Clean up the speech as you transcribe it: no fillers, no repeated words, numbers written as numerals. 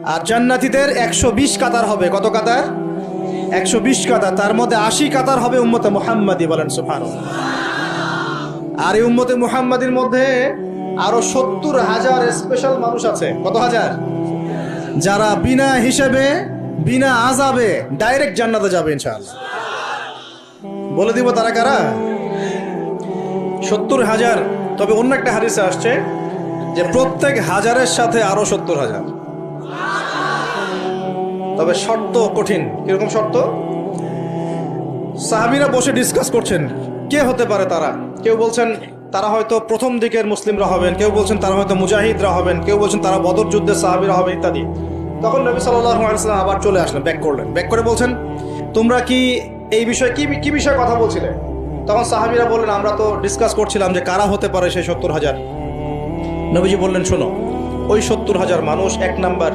আর জান্নাতীদের 120 কাতার হবে। কত কাতার? 120 কাতার। তার মধ্যে 80 কাতার হবে উম্মতে মুহাম্মাদি, বলেন সুবহানাল্লাহ। আর এই উম্মতে মুহাম্মাদির মধ্যে আরো 70,000 স্পেশাল মানুষ আছে। কত হাজার? যারা বিনা হিসেবে বিনা আযাবে ডাইরেক্ট জান্নাতে যাবে ইনশাআল্লাহ। বলে দিব তারা কারা? 70,000। তবে অন্য একটা হাদিসে আসছে যে প্রত্যেক হাজারের সাথে আরো 70,000। তবে শর্ত কঠিন। কিরকম শর্ত? সাহাবীরা বসে ডিসকাস করছেন কে হতে পারে তারা। কেউ বলছেন তারা হয়তো প্রথম দিকের মুসলিমরা হবেন, কেউ বলছেন তারা হয়তো মুজাহিদরা হবেন, কেউ বলছেন তারা বদর যুদ্ধের সাহাবীরা হবে ইত্যাদি। তখন নবী সাল্লাল্লাহু আলাইহি ওয়াসাল্লাম আবার চলে আসলেন, ব্যাক করলেন। ব্যাক করে বলছেন তোমরা কি এই বিষয়ে কি বিষয়ে কথা বলছিলে? তখন সাহাবীরা বললেন আমরা তো ডিসকাস করছিলাম যে কারা হতে পারে সেই 70,000। নবীজি বললেন শোনো, ওই 70,000 মানুষ, এক নাম্বার